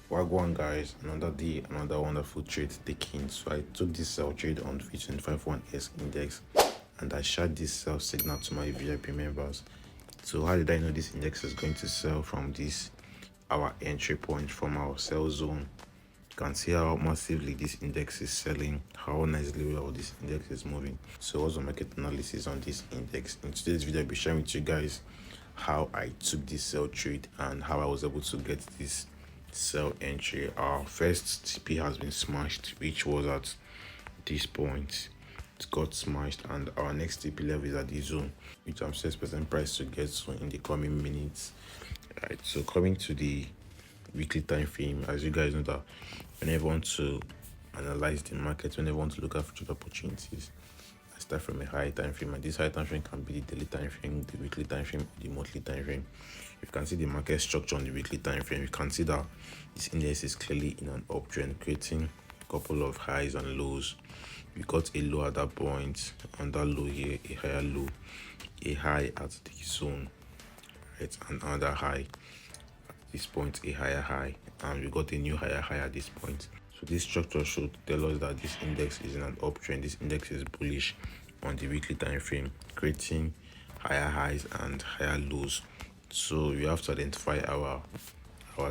Wagwan guys, another day, another wonderful trade taking. So I took this sell trade on V251S index and I shared this sell signal to my VIP members. So how did I know this index is going to sell from this our entry point from our sell zone? You can see how massively this index is selling, how nicely well this index is moving. So what's the market analysis on this index? In today's video, I'll be sharing with you guys how I took this sell trade and how I was able to get this sell entry. Our first TP has been smashed, which was at this point. It got smashed, and our next TP level is at this zone, which I'm still expecting price to get to in the coming minutes. Right, so coming to the weekly time frame, as you guys know that whenever I want to analyze the market, whenever I want to look at future opportunities, I start from a high time frame, and this high time frame can be the daily time frame, the weekly time frame, the monthly time frame. You can see the market structure on the weekly time frame. You can see that this index is clearly in an uptrend, creating a couple of highs and lows. We got a low at that point, and that low here, a higher low, a high at the zone, right, and another high at this point, a higher high, and we got a new higher high at this point. So this structure should tell us that this index is in an uptrend. This index is bullish on the weekly time frame, creating higher highs and higher lows. So we have to identify our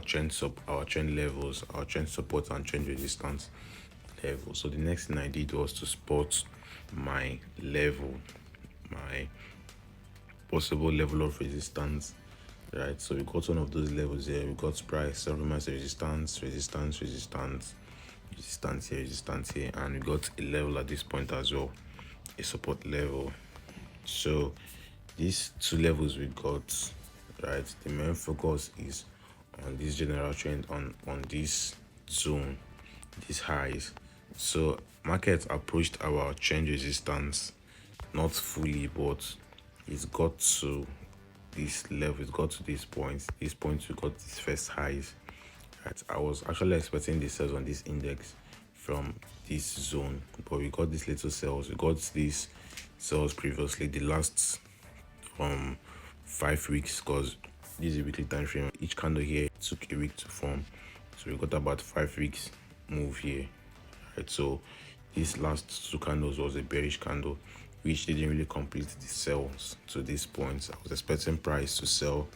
trend levels, our trend support and trend resistance level. So the next thing I did was to spot my level, my possible level of resistance. Right, so we got one of those levels here. We got price, supplements, resistance, resistance here, and we got a level at this point as well, a support level. So these two levels we got, right, the main focus is on this general trend, on this zone, these highs. So market approached our trend resistance, not fully, but it's got to this level, it's got to this point. This point we got these first highs. Right, I was actually expecting the sales on this index from this zone, but we got these little sales. We got these sales previously, the last 5 weeks, because this is a weekly time frame. Each candle here took a week to form, so we got about 5 weeks move here. Right, so this last two candles was a bearish candle, which didn't really complete the sales to this point. I was expecting price to sell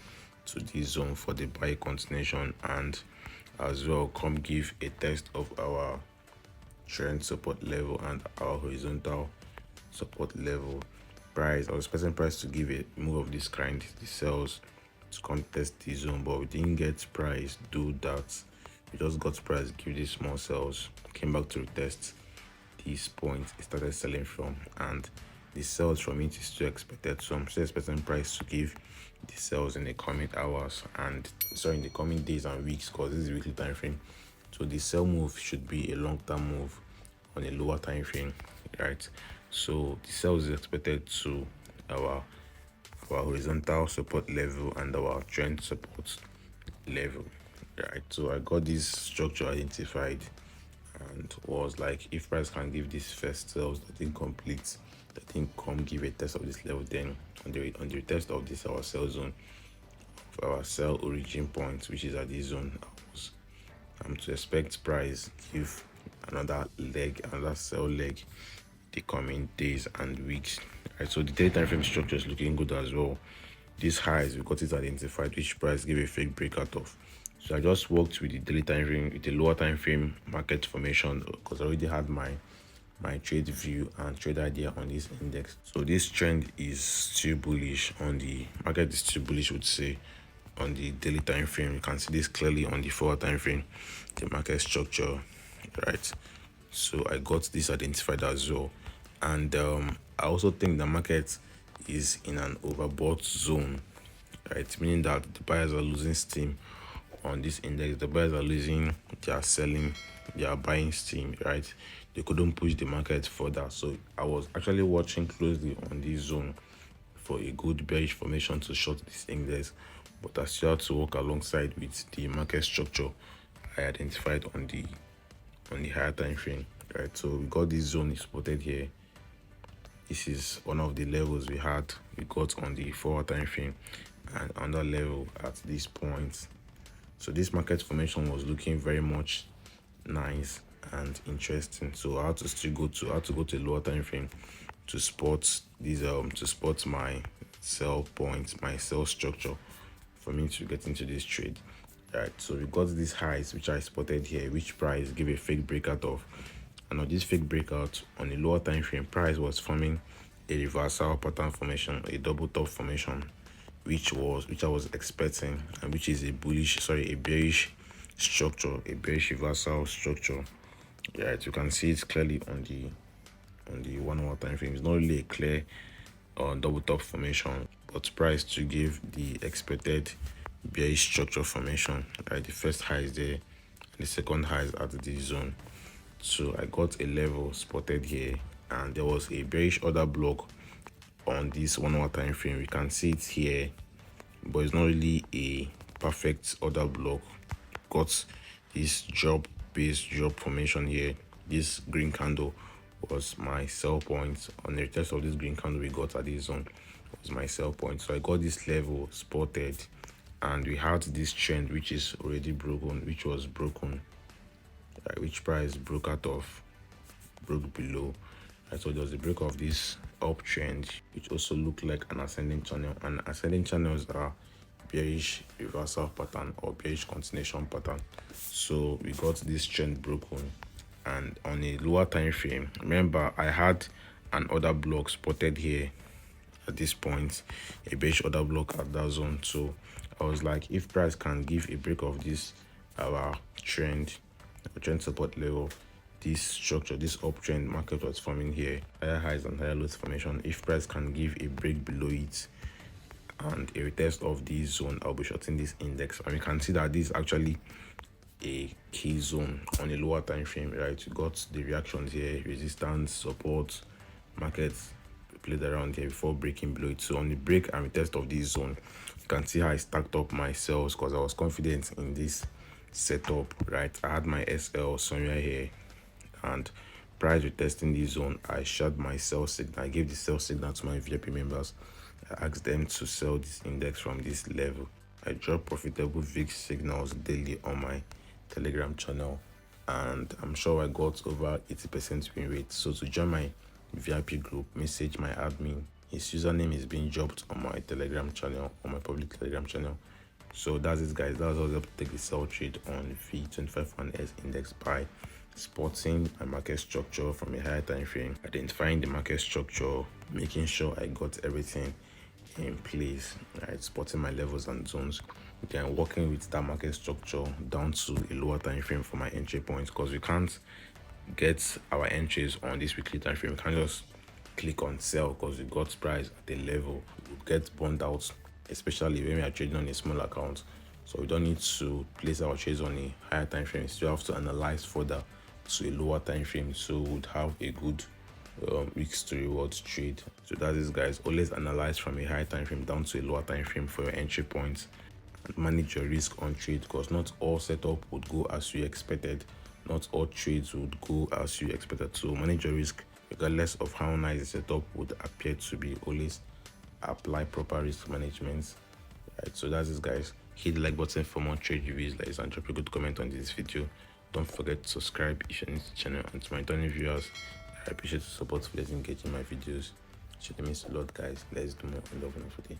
to this zone for the buy continuation, and as well come give a test of our trend support level and our horizontal support level. I was expecting price to give a move of this kind, the sales, to contest the zone, but we didn't get price do that. We just got price give these small sales, came back to retest this point it started selling from, and the sales from it is still expected. So I'm still expecting price to give the sales in the coming hours, and sorry, in the coming days and weeks, because this is a weekly time frame. So the sell move should be a long-term move on a lower time frame, right? So the sell is expected to our horizontal support level and our trend support level, right? So I got this structure identified and was like, if price can give this first sales that didn't complete, that didn't come give a test of this level, then on the test of this our sell zone, our sell origin point, which is at this zone, I'm to expect price give another leg, another sell leg the coming days and weeks. Right, so the daily time frame structure is looking good as well. These highs we got it identified, which price gave a fake breakout of. So I just worked with the daily time frame, with the lower time frame market formation, because I already had my trade view and trade idea on this index. So this trend is still bullish on the market, is still bullish, would say, on the daily time frame. You can see this clearly on the 4-hour time frame, the market structure, right? So I got this identified as well, and I also think the market is in an overbought zone, right? Meaning that the buyers are losing steam on this index. The buyers are losing their selling, their buying steam, right? They couldn't push the market further. So I was actually watching closely on this zone for a good bearish formation to short this index, but I still had to work alongside with the market structure I identified on the higher time frame, right? So we got this zone spotted here. This is one of the levels we got on the 4-hour time frame, and another level at this point So this market formation was looking very much nice and interesting. So I had to still go to a lower time frame to spot these to spot my sell points, my sell structure for me to get into this trade. Right, so we got these highs which I spotted here, which price gave a fake breakout of. And on this fake breakout on a lower time frame, price was forming a reversal pattern formation, a double top formation, which I was expecting, and which is a bearish structure, a bearish reversal structure. Right, you can see it clearly on the 1 hour time frame. It's not really a clear double top formation, but price to give the expected bearish structure formation. Right, the first high is there, and the second high is at the zone. So I got a level spotted here, and there was a bearish order block on this 1 hour time frame. We can see it here, but it's not really a perfect order block. Got this based drop formation here. This green candle was my sell point. On the test of this green candle we got at this zone was my sell point. So I got this level spotted, and we had this trend which is already broken, which was broken, which price broke below. So there was a break of this uptrend, which also looked like an ascending channel, and ascending channels are bearish reversal pattern or bearish continuation pattern. So we got this trend broken, and on a lower time frame, remember I had an order block spotted here at this point, a bearish order block at that zone. So I was like, if price can give a break of this our trend support level, this structure, this uptrend market was forming here, higher highs and higher lows formation, if price can give a break below it and a retest of this zone, I'll be shorting this index. And we can see that this is actually a key zone on a lower time frame. Right, you got the reactions here, resistance, support, markets played around here before breaking below it. So on the break and retest of this zone, you can see how I stacked up my sells because I was confident in this setup. Right, I had my SL somewhere here, and prior to testing this zone, I shared my sell signal. I gave the sell signal to my VIP members. I asked them to sell this index from this level. I drop profitable VIX signals daily on my Telegram channel, and I'm sure I got over 80% win rate. So to join my VIP group, message my admin. His username is being dropped on my Telegram channel, on my public Telegram channel. So that's it, guys. That's how I was able to take the sell trade on V25-1S index by spotting my market structure from a higher time frame, identifying the market structure, making sure I got everything in place, right, spotting my levels and zones, then working with that market structure down to a lower time frame for my entry points, because we can't get our entries on this weekly time frame. We can't just click on sell because we got price at a level. We get burned out, especially when we are trading on a small account. So we don't need to place our trades on a higher time frame. We still have to analyze further to a lower time frame, so we would have a good risk to reward trade. So that is, guys, always analyze from a higher time frame down to a lower time frame for your entry points, and manage your risk on trade, because not all setup would go as you expected, not all trades would go as you expected. So manage your risk regardless of how nice the setup would appear to be. Always apply proper risk management. Right, so that's it, guys. Hit the like button for more trade reviews, guys, and drop a good comment on this video. Don't forget to subscribe if you're new to the channel, and to my returning viewers, I appreciate the support for letting engage in my videos. It means a lot, guys. Let's do more and love for day.